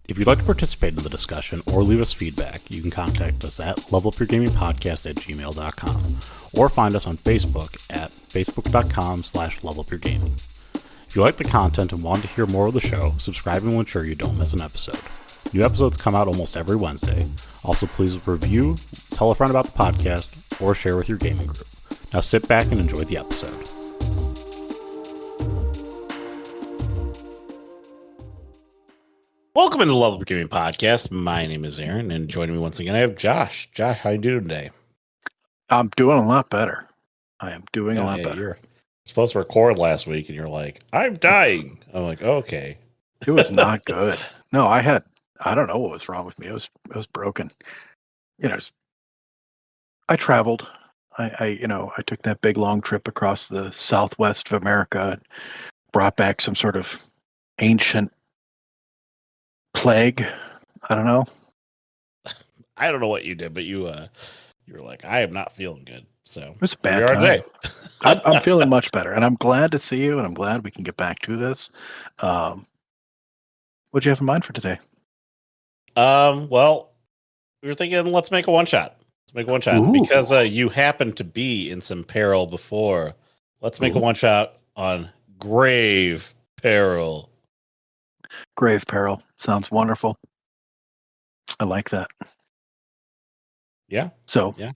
If you'd like to participate in the discussion or leave us feedback, you can contact us at levelupyourgamingpodcast@gmail.com or find us on Facebook at facebook.com/levelupyourgaming. If you like the content and want to hear more of the show, subscribing will ensure you don't miss an episode. New episodes come out almost every Wednesday. Also, please review, tell a friend about the podcast, or share with your gaming group. Now sit back and enjoy the episode. Welcome into the Level Up Gaming Podcast. My name is Aaron, and joining me once again, I have Josh. Josh, how you doing today? I'm doing a lot better. I am doing a lot better. You're supposed to record last week, and you're like, I'm dying. I'm like, okay. It was not good. No, I don't know what was wrong with me. It was broken. I traveled. I took that big long trip across the southwest of America and brought back some sort of ancient plague. I don't know. I don't know what you did, but you were like, I am not feeling good. So it was a bad time. Today. I'm feeling much better, and I'm glad to see you, and I'm glad we can get back to this. What'd you have in mind for today? Well, we were thinking, let's make a one shot. Ooh. Because you happened to be in some peril before. Let's make a one shot on Grave Peril. Grave Peril sounds wonderful. I like that. Yeah. So, yeah.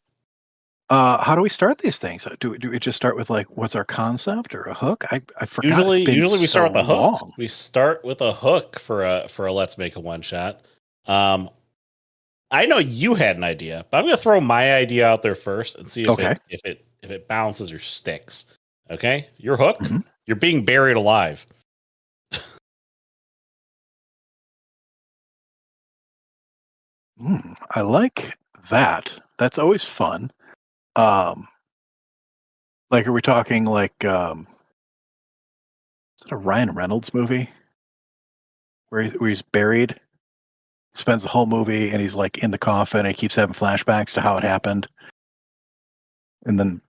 How do we start these things? Do we just start with like, what's our concept or a hook? I forgot. Usually we start with a hook. Long. We start with a hook for a let's make a one shot. I know you had an idea, but I'm going to throw my idea out there first and see if it balances or sticks. Okay, your hook. Mm-hmm. You're being buried alive. I like that. That's always fun. Like, are we talking like, is it a Ryan Reynolds movie where he's buried, spends the whole movie, and he's like in the coffin, and he keeps having flashbacks to how it happened, and then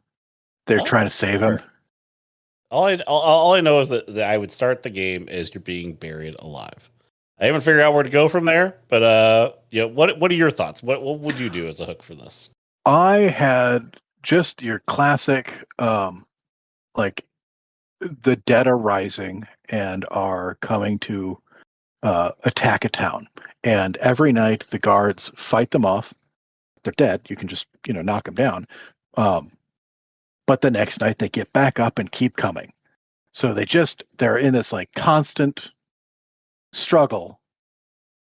they're trying to save him. All I know is that I would start the game as you're being buried alive. I haven't figured out where to go from there, but what are your thoughts? What would you do as a hook for this? I had just your classic, like the dead are rising and are coming to attack a town, and every night the guards fight them off. They're dead. You can just knock them down, but the next night they get back up and keep coming. So they're in this like constant struggle.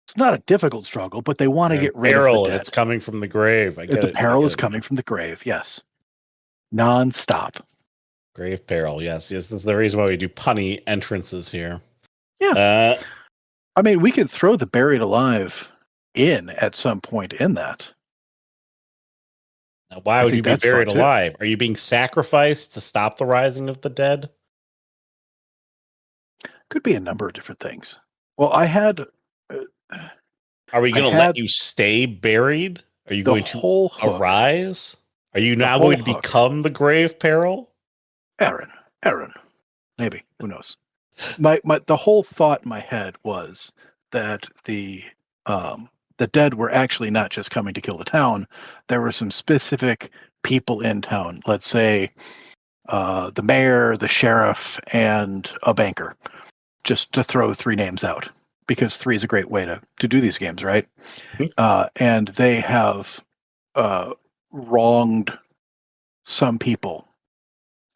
It's not a difficult struggle, but they want to get rid of the dead. It's coming from the grave. The peril is coming from the grave. Yes, non-stop. Grave Peril. Yes. That's the reason why we do punny entrances here. Yeah. I mean, we could throw the buried alive in at some point in that. Now, why would you be buried alive? Are you being sacrificed to stop the rising of the dead? Could be a number of different things. Well, I had. Are we going to let you stay buried? Are you going to arise? Are you now going to become the Grave Peril? Aaron, maybe. Who knows? The whole thought in my head was that the dead were actually not just coming to kill the town. There were some specific people in town. Let's say the mayor, the sheriff, and a banker. Just to throw 3 names out, because 3 is a great way to do these games, right? Mm-hmm. And they have wronged some people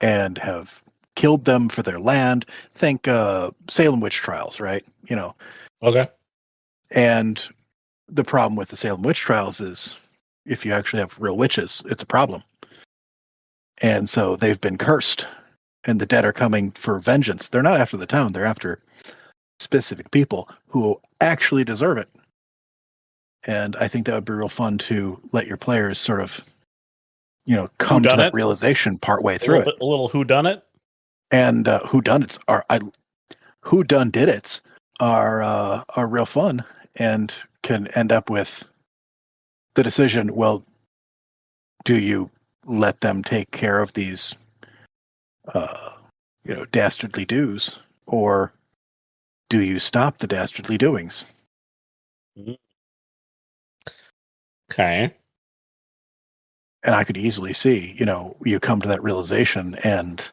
and have killed them for their land. Think Salem witch trials, right? Okay. And the problem with the Salem witch trials is if you actually have real witches, it's a problem. And so they've been cursed, and the dead are coming for vengeance. They're not after the town. They're after specific people who actually deserve it. And I think that would be real fun to let your players sort of, come to that realization partway through it. A little whodunit. And whodunits whodunits are real fun and can end up with the decision. Well, do you let them take care of these, dastardly do's, or do you stop the dastardly doings? Okay. And I could easily see, you come to that realization, and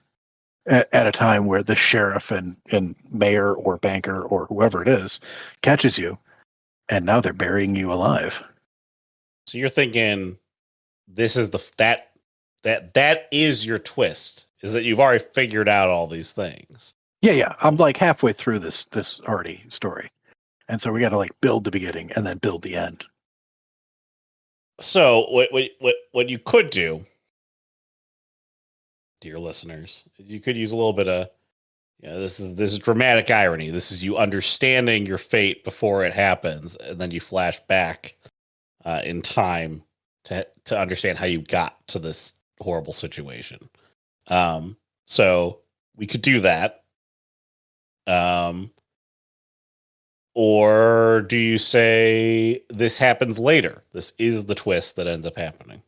at a time where the sheriff and mayor or banker or whoever it is catches you, and now they're burying you alive. So you're thinking this is that is your twist, is that you've already figured out all these things. Yeah. I'm like halfway through this already story. And so we got to like build the beginning and then build the end. So what you could do, dear listeners, you could use a little bit of, this is dramatic irony. This is you understanding your fate before it happens, and then you flash back in time to understand how you got to this horrible situation. So we could do that. Or do you say this happens later? This is the twist that ends up happening.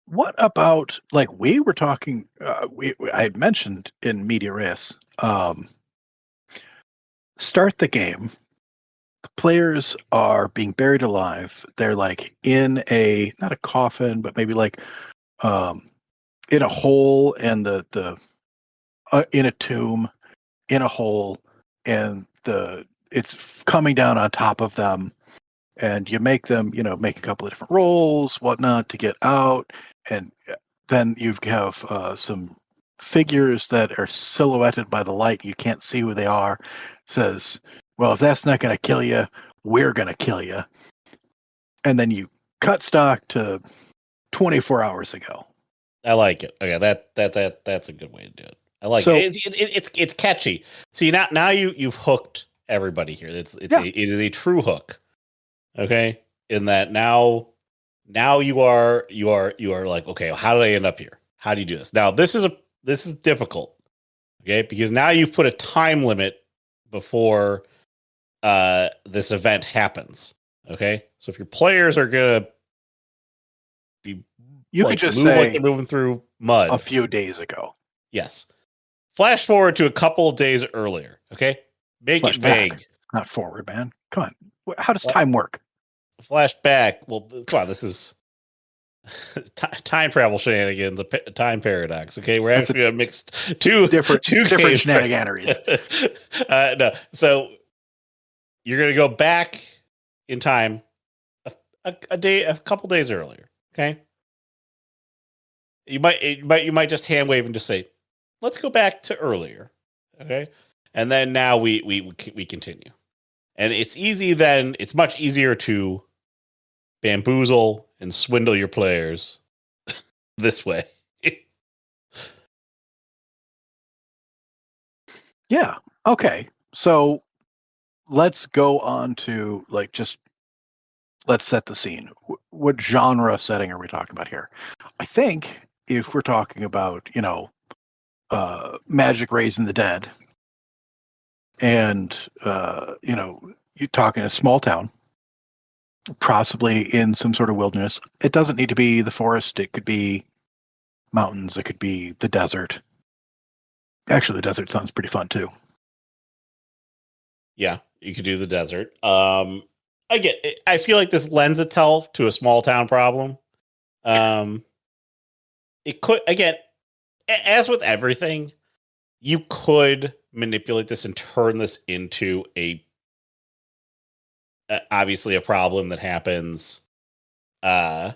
What about, like, we were talking, I had mentioned in Media Res, start the game. The players are being buried alive. They're like in not a coffin, but maybe like in a hole, and the in a tomb, in a hole, and it's coming down on top of them, and you make them, make a couple of different rolls, whatnot, to get out, and then you have some figures that are silhouetted by the light. You can't see who they are. Says, well, if that's not going to kill you, we're going to kill you. And then you cut stock to 24 hours ago. I like it. Okay, that's a good way to do it. I like it. It's catchy. See, now you've hooked everybody here. It is a true hook. Okay, in that now you are like, okay, how did I end up here? How do you do this? Now this is difficult. Okay, because now you've put a time limit before this event happens. Okay, so if your players are gonna be, you could just say like they're moving through mud a few days ago. Yes. Flash forward to a couple of days earlier. Okay, make it vague. Not forward, man. Come on. How does time work? Flashback. Well, come on. This is time travel shenanigans, a time paradox. Okay, we're actually a mixed two different shenanigans. No, so you're gonna go back in time a couple days earlier. Okay, you might just hand wave and just say, "Let's go back to earlier." Okay, and then now we continue, and it's easy. Then it's much easier to bamboozle and swindle your players this way. Yeah. Okay. So let's go on to let's set the scene. What genre setting are we talking about here? I think if we're talking about, magic raising the dead, and, you're talking a small town, possibly in some sort of wilderness. It doesn't need to be the forest. It could be mountains. It could be the desert. Actually, the desert sounds pretty fun too. Yeah, you could do the desert. I feel like this lends itself to a small town problem. It could, again, as with everything, you could manipulate this and turn this into obviously a problem that happens in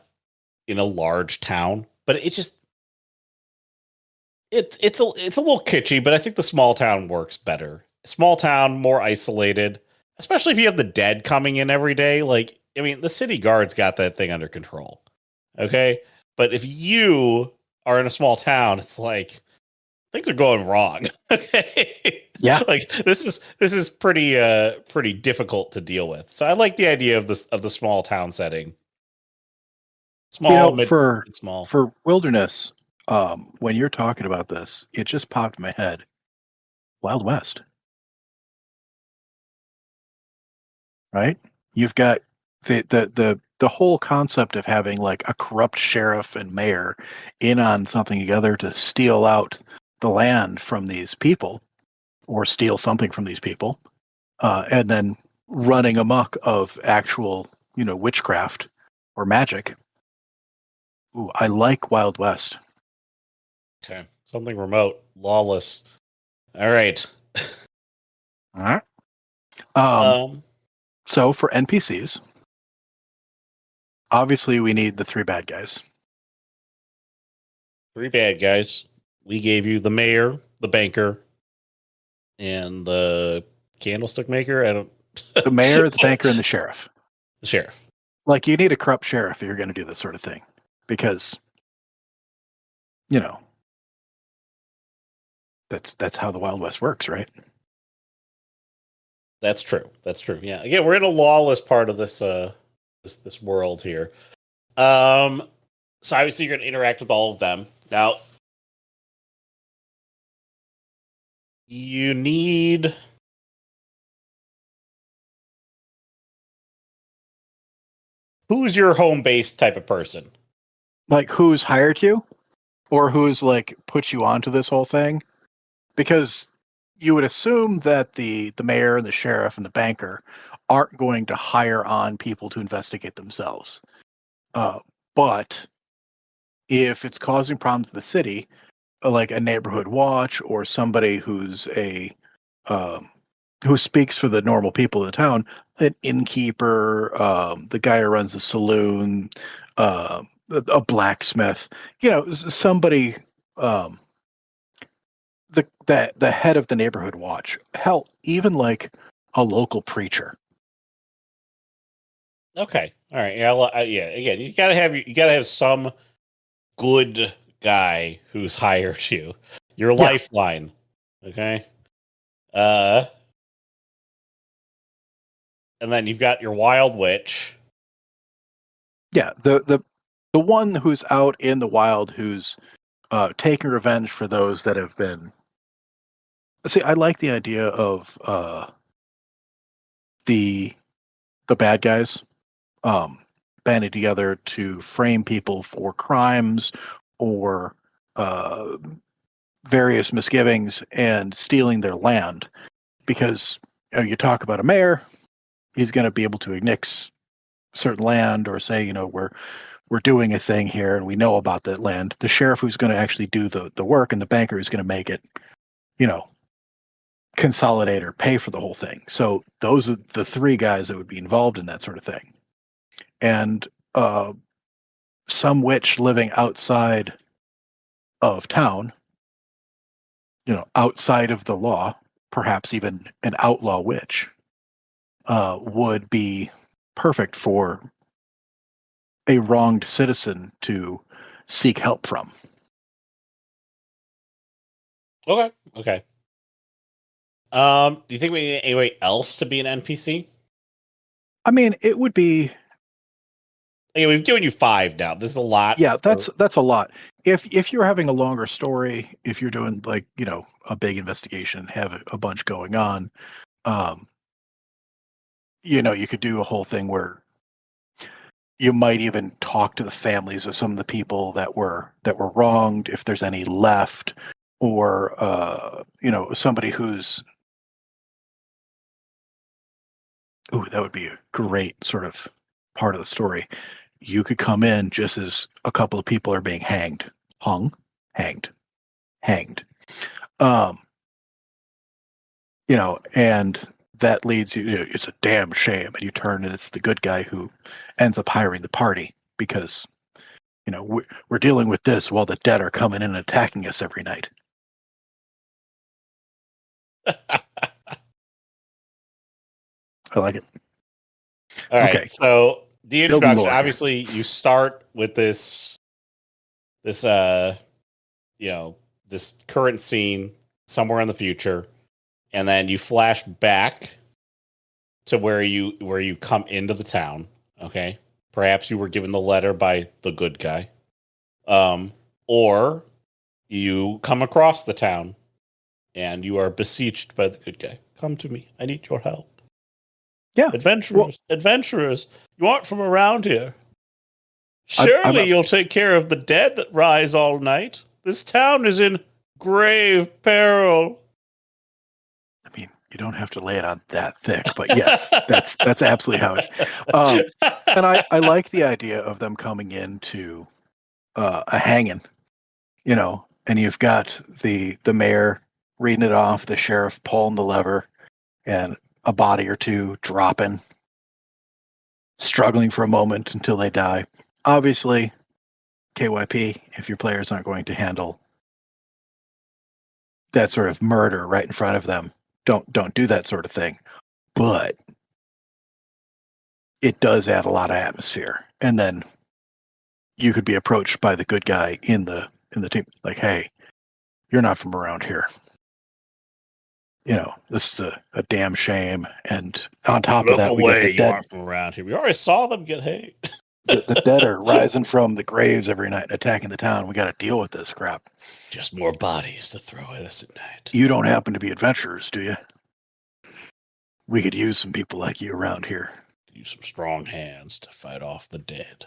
a large town, but it's a little kitschy, but I think the small town works better. Small town, more isolated, especially if you have the dead coming in every day. Like, I mean, the city guard's got that thing under control. Okay. But if you are in a small town, it's like things are going wrong. Okay. Yeah. Like this is pretty difficult to deal with. So I like the idea of the small town setting. Small, small. For wilderness, when you're talking about this, it just popped in my head. Wild West. Right? You've got the whole concept of having like a corrupt sheriff and mayor in on something together to steal out the land from these people, or steal something from these people, and then running amok of actual, witchcraft or magic. Ooh, I like Wild West. Okay. Something remote, lawless. All right. All right. So for NPCs, obviously we need the 3 bad guys. 3 bad guys. We gave you the mayor, the banker, and the candlestick maker. I don't. The mayor, the banker, and the sheriff. The sheriff. Like, you need a corrupt sheriff if you're going to do this sort of thing, because that's how the Wild West works, right? That's true. That's true. Yeah. Again, we're in a lawless part of this this world here. So obviously you're going to interact with all of them. Now, you need who's your home base type of person? Like, who's hired you, or who's like put you onto this whole thing? Because you would assume that the mayor and the sheriff and the banker aren't going to hire on people to investigate themselves. But if it's causing problems in the city, like a neighborhood watch or somebody who's who speaks for the normal people of the town, an innkeeper, the guy who runs the saloon, a blacksmith, somebody, the head of the neighborhood watch, hell, even like a local preacher. Okay, all right, yeah. Again, you gotta have some good guy who's hired you, your lifeline. Okay, and then you've got your wild witch. Yeah, the one who's out in the wild, who's taking revenge for those that have been. See, I like the idea of the bad guys banding together to frame people for crimes or various misgivings and stealing their land. Because you talk about a mayor, he's going to be able to annex certain land or say, we're doing a thing here and we know about that land. The sheriff who's going to actually do the work, and the banker who's going to make it, consolidate or pay for the whole thing. So those are the 3 guys that would be involved in that sort of thing. And some witch living outside of town, outside of the law, perhaps even an outlaw witch, would be perfect for a wronged citizen to seek help from. Okay. Do you think we need anybody else to be an NPC? I mean, it would be. Hey, we've given you 5 now. This is a lot. Yeah, that's a lot. If you're having a longer story, if you're doing like a big investigation, have a bunch going on, you could do a whole thing where you might even talk to the families of some of the people that were wronged, if there's any left, or somebody who's. Ooh, that would be a great sort of part of the story. You could come in just as a couple of people are being hanged. Hanged. And that leads you, it's a damn shame. And you turn and it's the good guy who ends up hiring the party because, we're dealing with this while the dead are coming in and attacking us every night. I like it. All right. Okay. So the introduction, obviously you start with this this current scene somewhere in the future, and then you flash back to where you come into the town. Okay. Perhaps you were given the letter by the good guy. Or you come across the town and you are beseeched by the good guy. Come to me. I need your help. Yeah. Adventurers, you aren't from around here. Surely you'll take care of the dead that rise all night. This town is in grave peril. I mean, You don't have to lay it on that thick, but yes, that's absolutely how it. And I like the idea of them coming into a hanging, and you've got the mayor reading it off, the sheriff pulling the lever, and a body or two dropping, struggling for a moment until they die. Obviously, KYP, if your players aren't going to handle that sort of murder right in front of them, don't do that sort of thing. But it does add a lot of atmosphere. And then you could be approached by the good guy in the team, like, hey, you're not from around here. This is a damn shame. And on top of that, we get the dead from around here. We already saw them get hate. the dead are rising from the graves every night and attacking the town. We got to deal with this crap. Just more bodies to throw at us at night. You don't happen to be adventurers, do you? We could use some people like you around here. Use some strong hands to fight off the dead.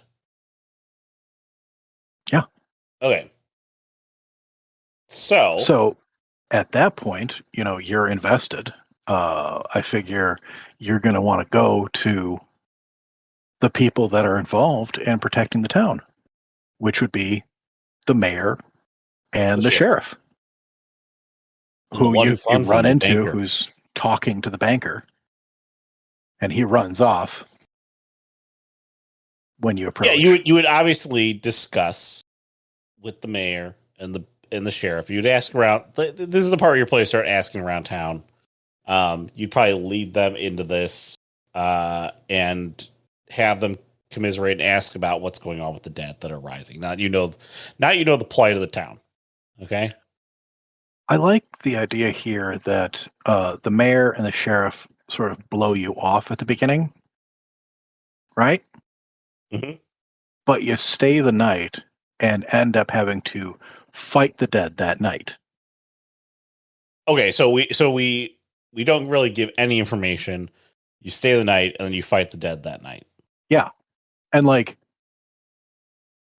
Yeah. Okay. So at that point, you're invested. I figure you're going to want to go to the people that are involved in protecting the town, which would be the mayor and the sheriff, who you run into, who's talking to the banker, and he runs off when you approach. Yeah, you would obviously discuss with the mayor and the sheriff. You'd ask around. This is the part where your players start asking around town. You'd probably lead them into this and have them commiserate and ask about what's going on with the dead that are rising. Not the plight of the town. Okay. I like the idea here that the mayor and the sheriff sort of blow you off at the beginning, right? Mm-hmm. But you stay the night and end up having to fight the dead that night. Okay, so we don't really give any information. You stay the night and then you fight the dead that night. Yeah, and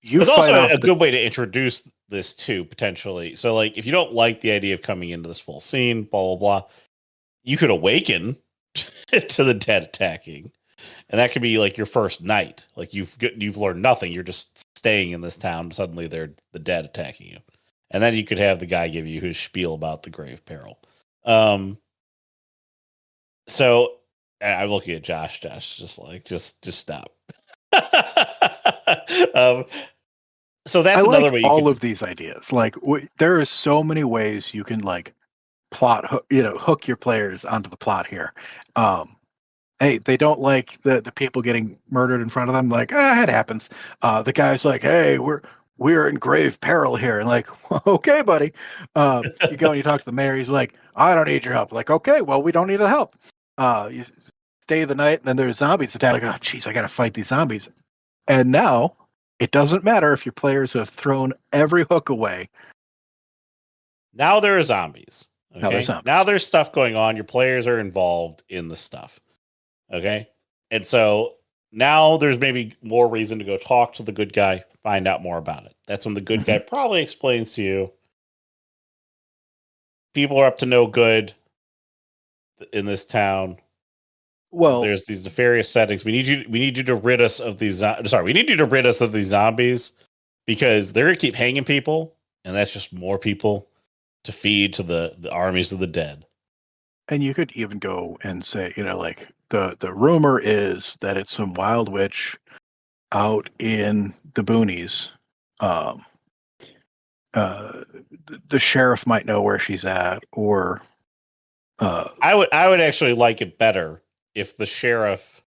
it's also a good way to introduce this too, potentially. So, if you don't like the idea of coming into this full scene, blah blah blah, you could awaken to the dead attacking, and that could be your first night. You've learned nothing. You're just staying in this town. Suddenly, they're the dead attacking you, and then you could have the guy give you his spiel about the Grave Peril. So I'm looking at Josh. Josh, just stop. So that's another way. Of these ideas, there are so many ways you can plot, hook your players onto the plot here. Hey, they don't like the people getting murdered in front of them. It happens. The guy's like, hey, we're in grave peril here, and okay, buddy. You go and you talk to the mayor. He's like, I don't need your help. Okay, well, we don't need the help. You stay the night, and then there's zombies attack. Oh, geez, I got to fight these zombies. And now it doesn't matter if your players have thrown every hook away. Now there are zombies. Okay? Now there's stuff going on. Your players are involved in the stuff. Okay? And so now there's maybe more reason to go talk to the good guy, find out more about it. That's when the good guy probably explains to you people are up to no good in this town. Well, there's these nefarious settings. We need you to rid us of these. We need you to rid us of these zombies because they're gonna keep hanging people, and that's just more people to feed to the armies of the dead. And you could even go and say, the rumor is that it's some wild witch out in the boonies. The sheriff might know where she's at, or I would actually like it better if the sheriff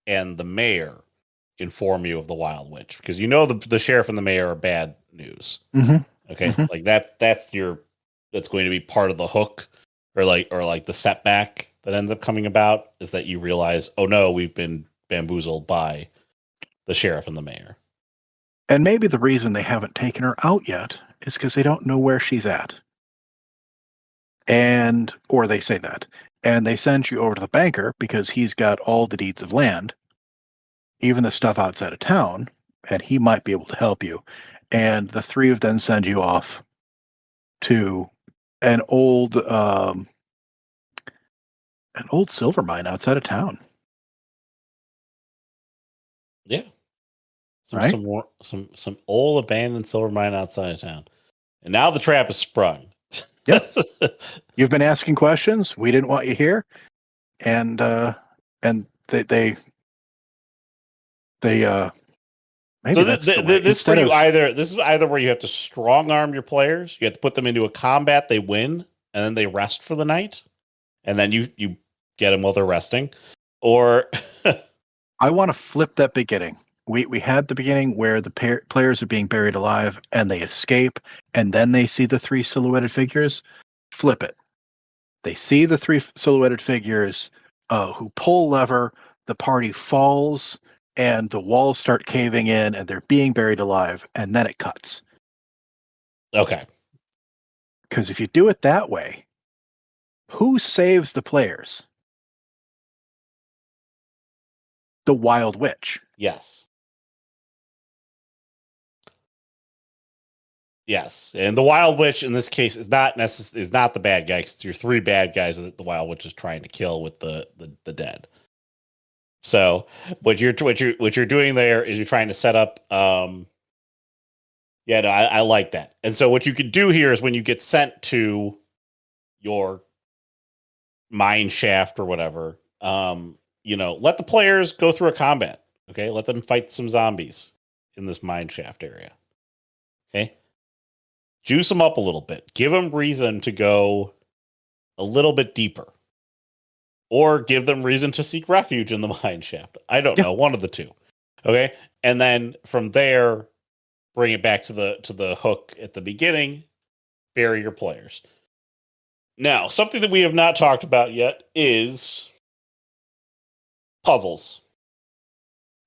and the mayor inform you of the wild witch, because the sheriff and the mayor are bad news. Mm-hmm. Okay, that's going to be part of the hook, or the setback that ends up coming about is that you realize, oh no, we've been bamboozled by the sheriff and the mayor. And maybe the reason they haven't taken her out yet is because they don't know where she's at. Or they say that. And they send you over to the banker because he's got all the deeds of land, even the stuff outside of town, and he might be able to help you. And the three of them send you off to an old An old silver mine outside of town. Yeah. Right? Some old abandoned silver mine outside of town. And now the trap is sprung. Yep. You've been asking questions. We didn't want you here. And they maybe So that's the way. this for you this is either where you have to strong arm your players, you have to put them into a combat, they win, and then they rest for the night, and then you get them while they're resting, or I want to flip that beginning. We had the beginning where the players are being buried alive and they escape, and then they see the three silhouetted figures. Flip it. They see the three silhouetted figures who pull lever. The party falls, and the walls start caving in, and they're being buried alive, and then it cuts. Okay. Because if you do it that way, who saves the players? The Wild Witch. Yes. Yes, and the Wild Witch in this case is not the bad guy. Because you're three bad guys that the Wild Witch is trying to kill with the dead. So what you're doing there is you're trying to set up. Yeah, no, I like that. And so what you could do here is when you get sent to your mine shaft or whatever, let the players go through a combat. Okay, let them fight some zombies in this mine shaft area. Okay. Juice them up a little bit. Give them reason to go a little bit deeper. Or give them reason to seek refuge in the mine shaft. I don't know. One of the two. Okay? And then from there, bring it back to the hook at the beginning. Bury your players. Now, something that we have not talked about yet is puzzles.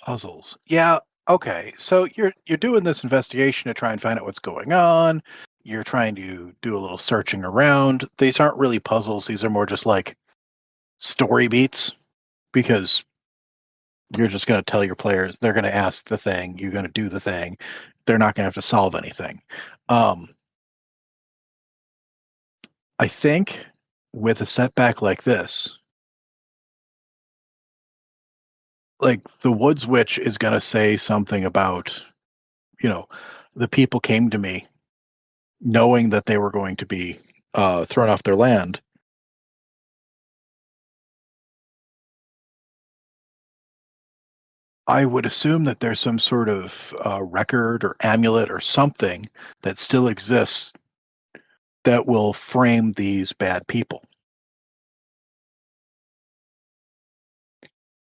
Puzzles. Yeah. Okay. So you're doing this investigation to try and find out what's going on. You're trying to do a little searching around. These aren't really puzzles. These are more just like story beats, because you're just going to tell your players, they're going to ask the thing, you're going to do the thing. They're not going to have to solve anything. I think with a setback like this, like the Woods Witch is going to say something about, the people came to me knowing that they were going to be thrown off their land. I would assume that there's some sort of record or amulet or something that still exists that will frame these bad people.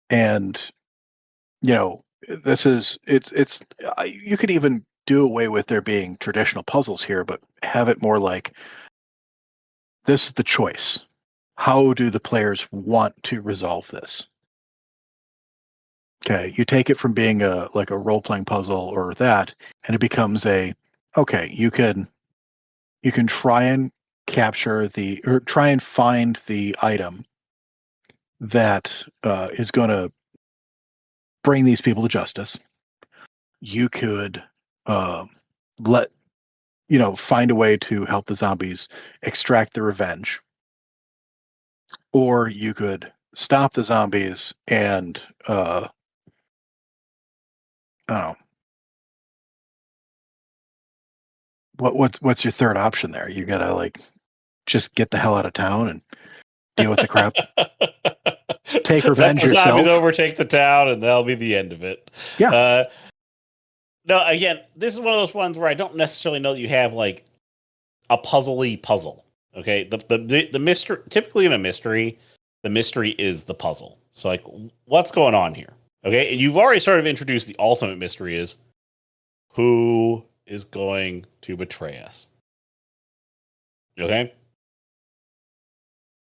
And, you could even do away with there being traditional puzzles here, but have it more like, this is the choice. How do the players want to resolve this? Okay, you take it from being a role-playing puzzle or that, and it becomes you can try and try and find the item that is going to bring these people to justice. You could find a way to help the zombies extract the revenge, or you could stop the zombies and what's your third option there? You gotta just get the hell out of town and deal with the crap. Take revenge Let the yourself. Zombies overtake the town, and that'll be the end of it. Yeah. No, again, this is one of those ones where I don't necessarily know that you have like a puzzly puzzle. Okay, the mystery, typically in a mystery, the mystery is the puzzle. So like, what's going on here? Okay, and you've already sort of introduced the ultimate mystery is who is going to betray us. Okay.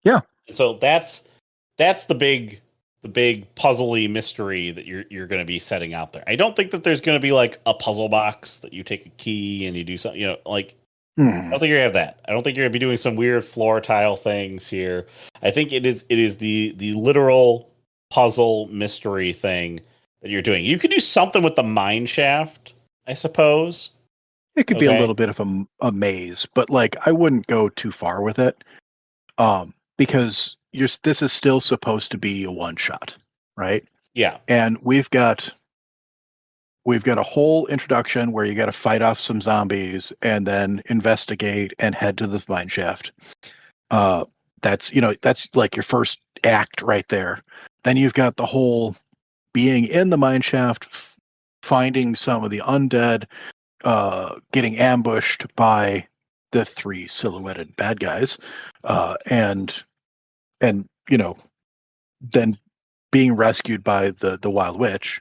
Yeah. And so that's the big puzzly mystery that you're going to be setting out there. I don't think that there's going to be like a puzzle box that you take a key and you do something, I don't think you're gonna have that. I don't think you're gonna be doing some weird floor tile things here. I think it is the literal puzzle mystery thing that you're doing. You could do something with the mine shaft, I suppose. It could be a little bit of a maze, but I wouldn't go too far with it. Because this is still supposed to be a one shot, right? Yeah. And we've got a whole introduction where you got to fight off some zombies and then investigate and head to the mine shaft. That's like your first act right there. Then you've got the whole being in the mine shaft, finding some of the undead, getting ambushed by the three silhouetted bad guys, and then being rescued by the wild witch,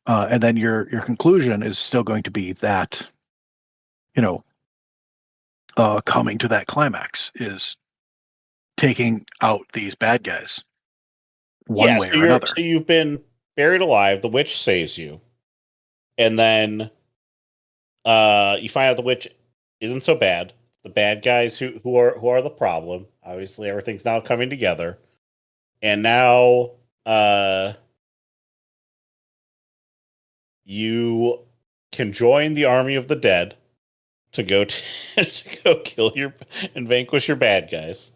and then your conclusion is still going to be that, coming to that climax is taking out these bad guys one way or another. So you've been buried alive. The witch saves you, and then you find out the witch isn't so bad. The bad guys who are the problem. Obviously, everything's now coming together, and now you can join the army of the dead to go to go kill and vanquish your bad guys.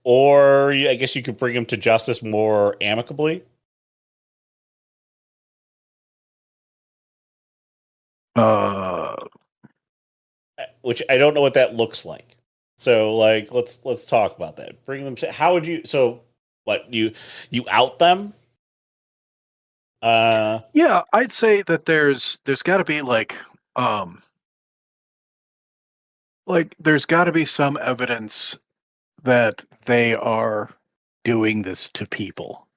Or I guess you could bring them to justice more amicably. Which I don't know what that looks like. So, like, let's talk about that. Bring them to. How would you? So, what you out them? Yeah, I'd say that there's got to be there's got to be some evidence that they are doing this to people.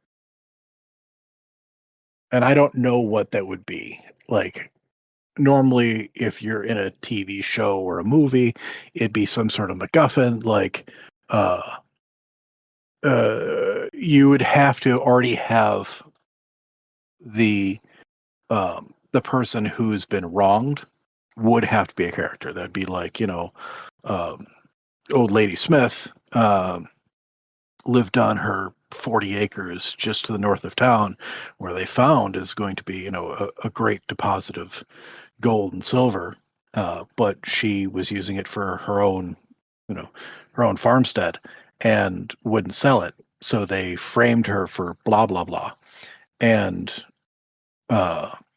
And I don't know what that would be. Like, normally, if you're in a TV show or a movie, it'd be some sort of MacGuffin. Like, you would have to already have the person who's been wronged would have to be a character. That'd be like, old lady Smith lived on her 40 acres just to the north of town, where they found is going to be, a great deposit of gold and silver, but she was using it for her own farmstead and wouldn't sell it. So they framed her for blah, blah, blah. And,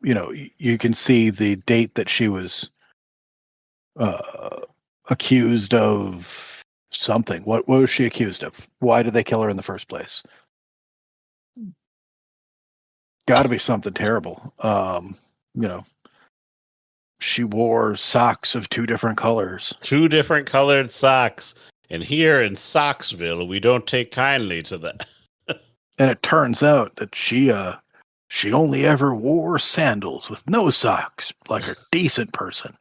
you can see the date that she was accused of something. What was she accused of? Why did they kill her in the first place? Got to be something terrible. She wore socks of two different colors. 2 different colored socks. And here in Socksville, we don't take kindly to that. And it turns out that she only ever wore sandals with no socks, like a decent person.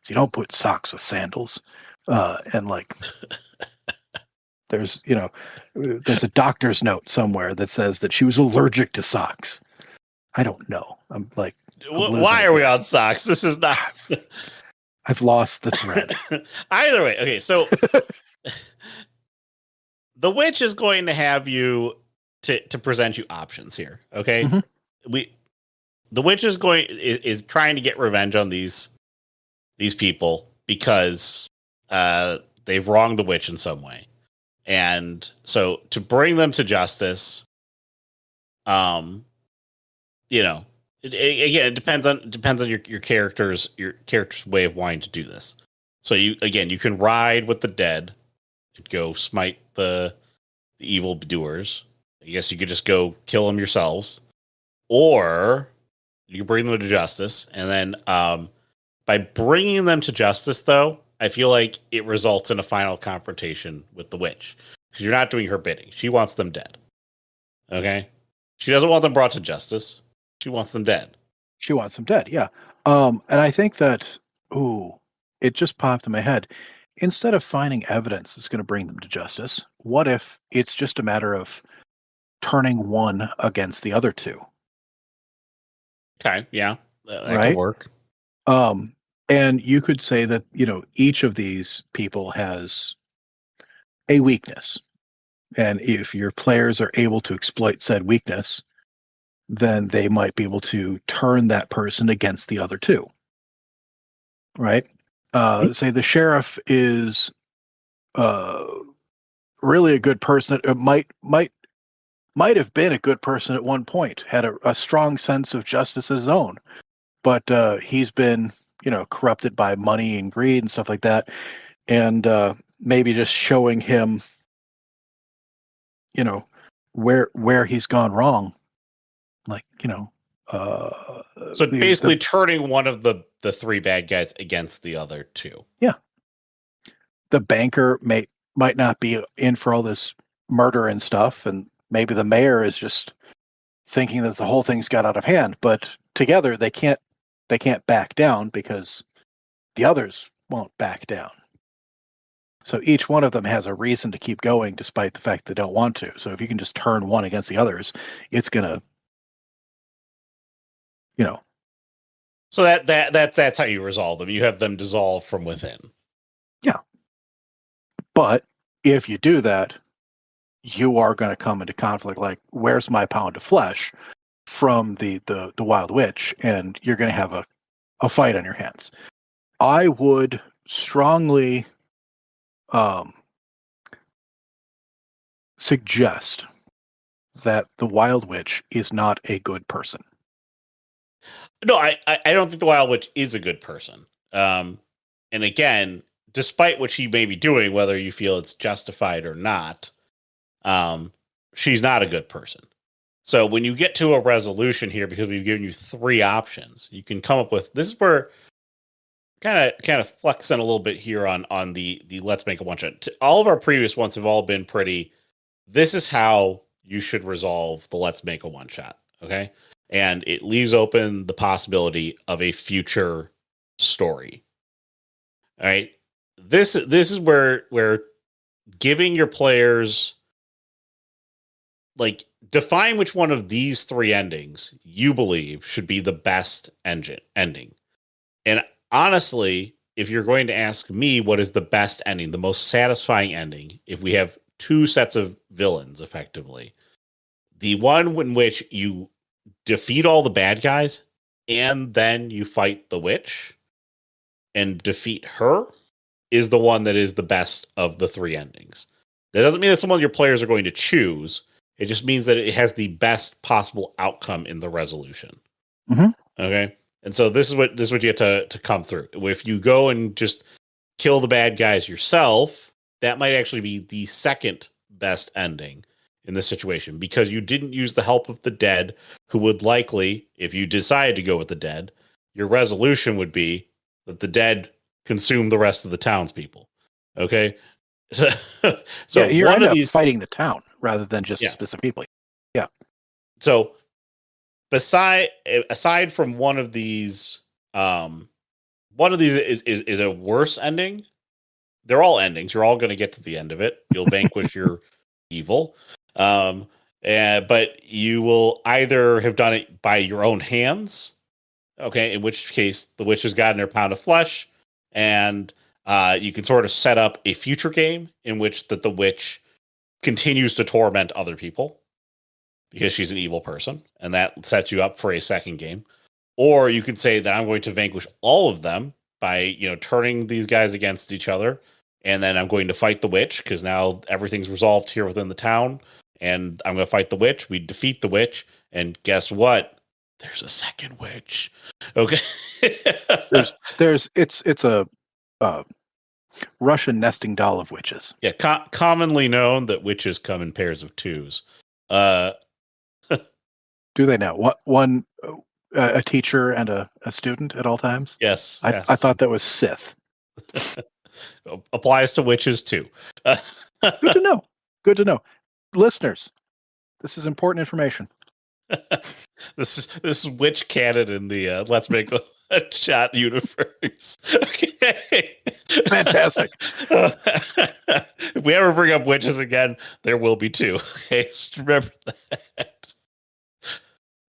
So you don't put socks with sandals. And like, there's a doctor's note somewhere that says that she was allergic to socks. I don't know. I'm like, why are we on socks? This is not. I've lost the thread. Either way, okay. So the witch is going to have you to present you options here. Okay, mm-hmm. The witch is trying to get revenge on these people because they've wronged the witch in some way, and so to bring them to justice, it depends on your character's way of wanting to do this. So you can ride with the dead and go smite the evil doers. I guess you could just go kill them yourselves, or you bring them to justice. And then by bringing them to justice, though, I feel like it results in a final confrontation with the witch because you're not doing her bidding. She wants them dead. Okay, she doesn't want them brought to justice. She wants them dead. She wants them dead, yeah. And I think that, it just popped in my head. Instead of finding evidence that's going to bring them to justice, what if it's just a matter of turning one against the other two? Okay, yeah, that right? Could work. And you could say that, each of these people has a weakness. And if your players are able to exploit said weakness, then they might be able to turn that person against the other two. Right? Say the sheriff is really a good person. Might have been a good person at one point. Had a strong sense of justice of his own, but he's been corrupted by money and greed and stuff like that. And maybe just showing him, where he's gone wrong. Like, so basically turning one of the three bad guys against the other two. Yeah. The banker might not be in for all this murder and stuff, and maybe the mayor is just thinking that the whole thing's got out of hand, but together they can't back down because the others won't back down. So each one of them has a reason to keep going despite the fact they don't want to. So if you can just turn one against the others, it's gonna, So that's how you resolve them. You have them dissolve from within. Yeah. But if you do that, you are going to come into conflict. Like, where's my pound of flesh from the Wild Witch? And you're going to have a fight on your hands. I would strongly suggest that the Wild Witch is not a good person. No, I don't think the Wild Witch is a good person. And again, despite what she may be doing, whether you feel it's justified or not, she's not a good person. So when you get to a resolution here, because we've given you three options, you can come up with, this is where kind of flexing a little bit here on the let's make a one shot. All of our previous ones have all been pretty, this is how you should resolve the let's make a one shot. Okay. And it leaves open the possibility of a future story. All right. This is where giving your players, like, define which one of these three endings you believe should be the best ending. And honestly, if you're going to ask me what is the best ending, the most satisfying ending, if we have two sets of villains, effectively, the one in which you defeat all the bad guys and then you fight the witch and defeat her is the one that is the best of the three endings. That doesn't mean that's the one your players are going to choose. It just means that it has the best possible outcome in the resolution. Mm-hmm. Okay. And so this is what you have to come through. If you go and just kill the bad guys yourself, that might actually be the second best ending in this situation, because you didn't use the help of the dead, who would likely, if you decide to go with the dead, your resolution would be that the dead consume the rest of the townspeople. Okay. So yeah, you're one of these fighting the town rather than just specific people. Yeah. So aside from one of these is a worse ending. They're all endings. You're all going to get to the end of it. You'll vanquish your evil. But you will either have done it by your own hands, okay, in which case the witch has gotten her pound of flesh, and you can sort of set up a future game in which the witch continues to torment other people because she's an evil person, and that sets you up for a second game. Or you could say that I'm going to vanquish all of them by turning these guys against each other, and then I'm going to fight the witch because now everything's resolved here within the town. And I'm going to fight the witch. We defeat the witch. And guess what? There's a second witch. Okay. It's a Russian nesting doll of witches. Yeah. Commonly known that witches come in pairs of twos. Do they now? One a teacher and a student at all times? Yes. I thought that was Sith. Applies to witches too. Good to know. Good to know. Listeners, this is important information. This is witch canon in the Let's Make a Shot universe. Okay. Fantastic. If we ever bring up witches again, there will be two. Okay, just remember that.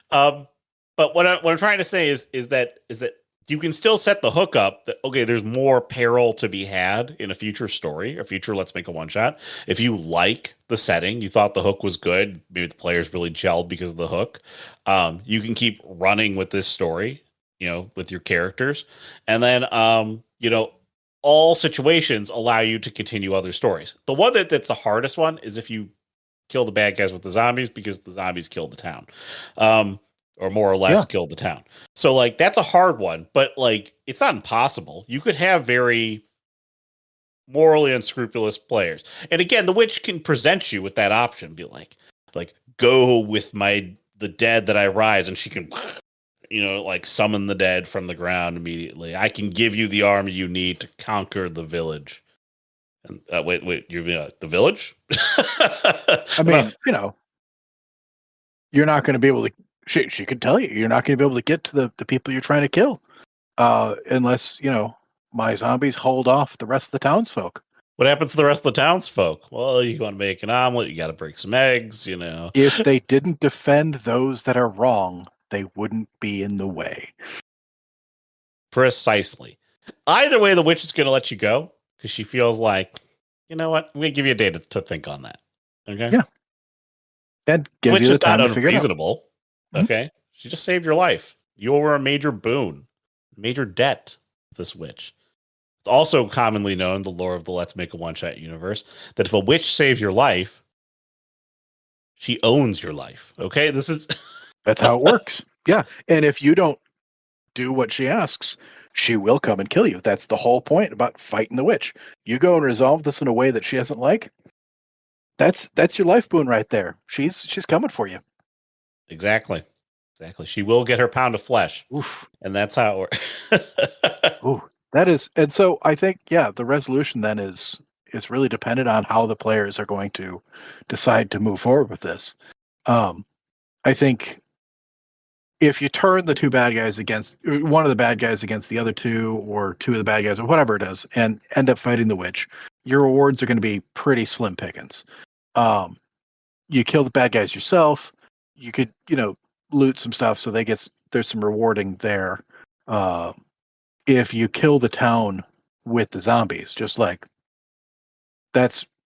But what I'm trying to say is that you can still set the hook up that, okay, there's more peril to be had in a future story, a future Let's Make a One Shot. If you like the setting, you thought the hook was good, maybe the players really gelled because of the hook, you can keep running with this story, with your characters. And then, all situations allow you to continue other stories. The one that's the hardest one is if you kill the bad guys with the zombies, because the zombies killed the town, or more or less killed the town. So like that's a hard one, but like it's not impossible. You could have very morally unscrupulous players, and again, the witch can present you with that option. Be like go with the dead that I rise, and she can, like summon the dead from the ground immediately. I can give you the army you need to conquer the village. And wait, you're the village? I mean, you're not going to be able to. She could tell you're not going to be able to get to the people you're trying to kill, unless my zombies hold off the rest of the townsfolk. What happens to the rest of the townsfolk? Well, you want to make an omelet, you got to break some eggs, If they didn't defend those that are wrong, they wouldn't be in the way. Precisely. Either way, the witch is going to let you go because she feels like, you know what? I'm going to give you a day to think on that. Okay. Yeah. And give you the time to figure it out. Unreasonable. Okay. Mm-hmm. She just saved your life. You were a major boon, major debt. This witch. It's also commonly known, the lore of the Let's Make a One-Shot universe, that if a witch saves your life, she owns your life. Okay. That's how it works. Yeah. And if you don't do what she asks, she will come and kill you. That's the whole point about fighting the witch. You go and resolve this in a way that she doesn't like. That's your life boon right there. She's coming for you. Exactly. She will get her pound of flesh. Oof. And that's how it works. Ooh, that is. And so I think, the resolution then is really dependent on how the players are going to decide to move forward with this. I think if you turn the two bad guys against one of the bad guys against the other two, or two of the bad guys, or whatever it is, and end up fighting the witch, your rewards are going to be pretty slim pickings. You kill the bad guys yourself, you could, loot some stuff, so there's some rewarding there. If you kill the town with the zombies, just like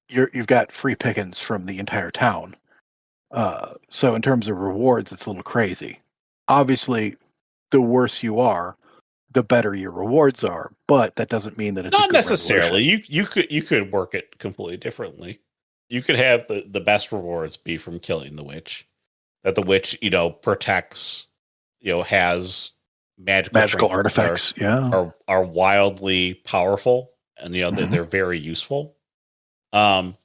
you've got free pickings from the entire town. So in terms of rewards, it's a little crazy. Obviously, the worse you are, the better your rewards are, but that doesn't mean that it's not necessarily. You could work it completely differently. You could have the best rewards be from killing the witch. That the witch, protects, has magical artifacts, are wildly powerful, and they're very useful. Killing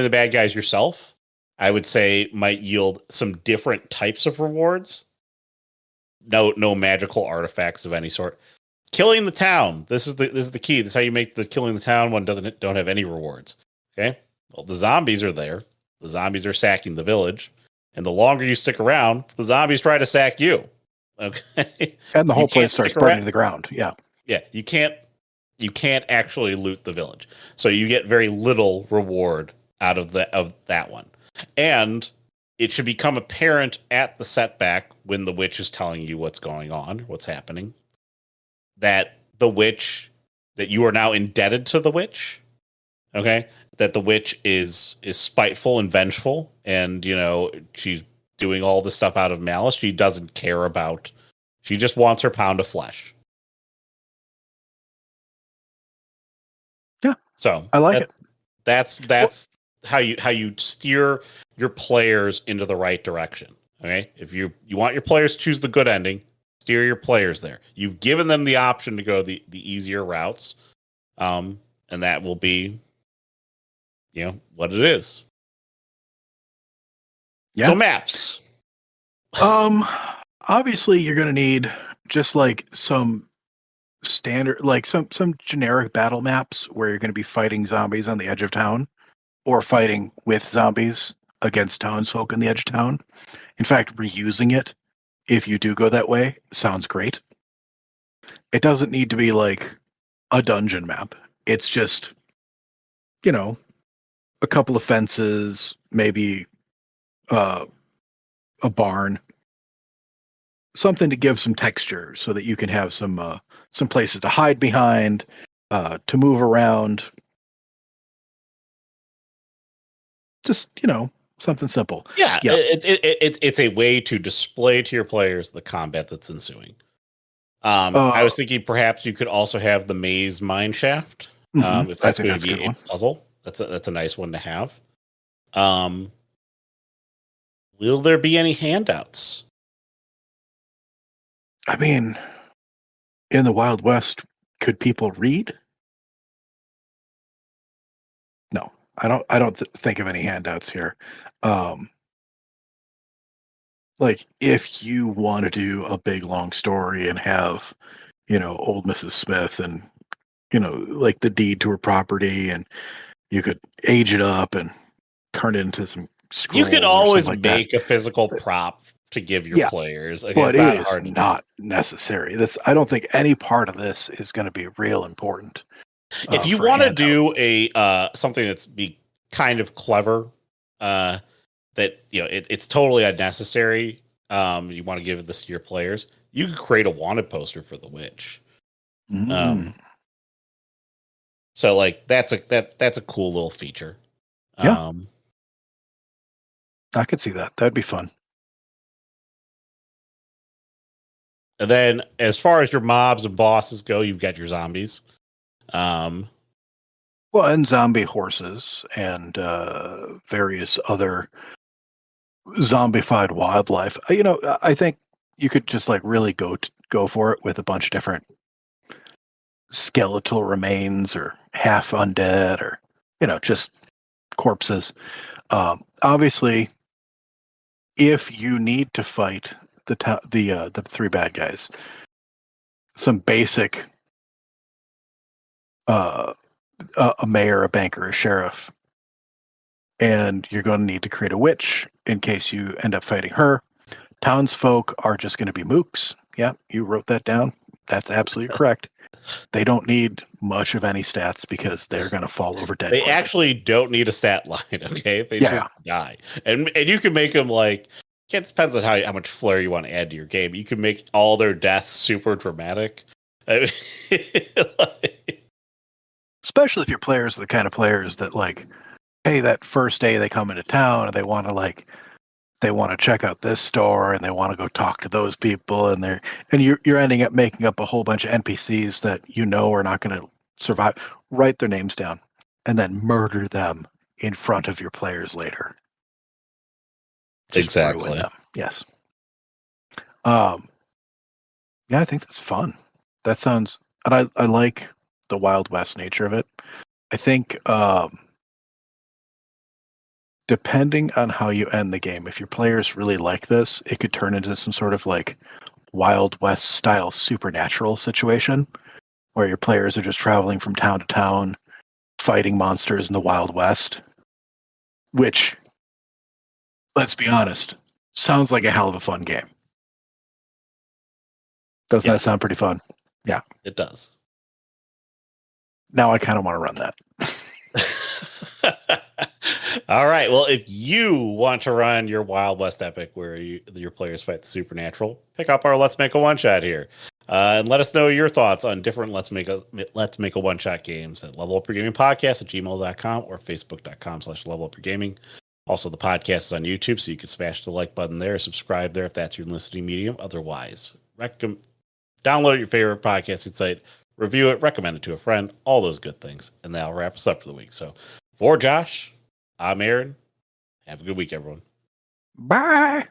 the bad guys yourself, I would say, might yield some different types of rewards. No magical artifacts of any sort. Killing the town. This is the key. This is how you make the killing the town one don't have any rewards. Okay. Well, the zombies are there. The zombies are sacking the village, and the longer you stick around, the zombies try to sack you. Okay. And the whole place starts burning to the ground. Yeah. Yeah. You can't actually loot the village, so you get very little reward out of that one, and it should become apparent at the setback when the witch is telling you what's going on, what's happening, that you are now indebted to the witch. Okay. That the witch is spiteful and vengeful, and, she's doing all this stuff out of malice. She doesn't care about, she just wants her pound of flesh. Yeah. So I like it. That's how you steer your players into the right direction. Okay. If you want your players to choose the good ending, steer your players there. You've given them the option to go the easier routes. And that will be, what it is. Yeah. So maps. Obviously you're going to need just like some standard, like some generic battle maps where you're going to be fighting zombies on the edge of town, or fighting with zombies against townsfolk in the edge of town. In fact, reusing it, if you do go that way, sounds great. It doesn't need to be like a dungeon map. It's just, a couple of fences, maybe a barn, something to give some texture so that you can have some places to hide behind, to move around. Just, something simple. Yeah. It's a way to display to your players the combat that's ensuing. I was thinking perhaps you could also have the maze mine shaft. If I that's think going that's to a be good a one. puzzle, that's a nice one to have. Um, will there be any handouts? I mean, in the Wild West, could people read? No, I don't think of any handouts here. Um, like if you want to do a big long story and have, old Mrs. Smith and like the deed to her property, and you could age it up and turn it into some You could scrolls or always something like that. make a physical prop to give your Yeah, players. Okay, but it's it not is hard to do. not necessary. I don't think any part of this is going to be real important If you for a want to handout. do a something that's be kind of clever, that it's totally unnecessary. You want to give this to your players. You could create a wanted poster for the witch. Mm, So like that's a cool little feature. yeah, Um, I could see that. That'd be fun. and then as far as your mobs and bosses go, you've got your zombies. Um, Well, and zombie horses and various other zombified wildlife. I think you could just like really go for it with a bunch of different skeletal remains or half undead or just corpses. Obviously, if you need to fight the three bad guys, some basic a mayor, a banker, a sheriff, and you're going to need to create a witch in case you end up fighting her. Townsfolk are just going to be mooks. Yeah, you wrote that down. That's absolutely correct. They don't need much of any stats because they're going to fall over dead they quickly. actually don't need a stat line. Okay, they Yeah, just die, and you can make them like. It depends on how much flair you want to add to your game. You can make all their deaths super dramatic. I mean, especially if your players are the kind of players that like, hey, that first day they come into town and they want to check out this store and they want to go talk to those people, and you're ending up making up a whole bunch of NPCs that are not going to survive. Write their names down and then murder them in front of your players later. Just ruin exactly. them. Yes. Um. Yeah, I think that's fun. That sounds, and I like the Wild West nature of it. I think depending on how you end the game, if your players really like this, it could turn into some sort of like Wild West style supernatural situation where your players are just traveling from town to town, fighting monsters in the Wild West, which, let's be honest, sounds like a hell of a fun game. Doesn't that sound pretty fun? Yeah. It does. Now I kind of want to run that. All right. Well, if you want to run your Wild West epic where your players fight the supernatural, pick up our Let's Make a One Shot here, and let us know your thoughts on different Let's Make a One Shot games at Level Up Your Gaming Podcast at gmail.com or facebook.com/Level Up Your Gaming. Also, the podcast is on YouTube, so you can smash the like button there, subscribe there if that's your listening medium. Otherwise, download your favorite podcasting site, review it, recommend it to a friend, all those good things, and that'll wrap us up for the week. So, for Josh, I'm Aaron. Have a good week, everyone. Bye.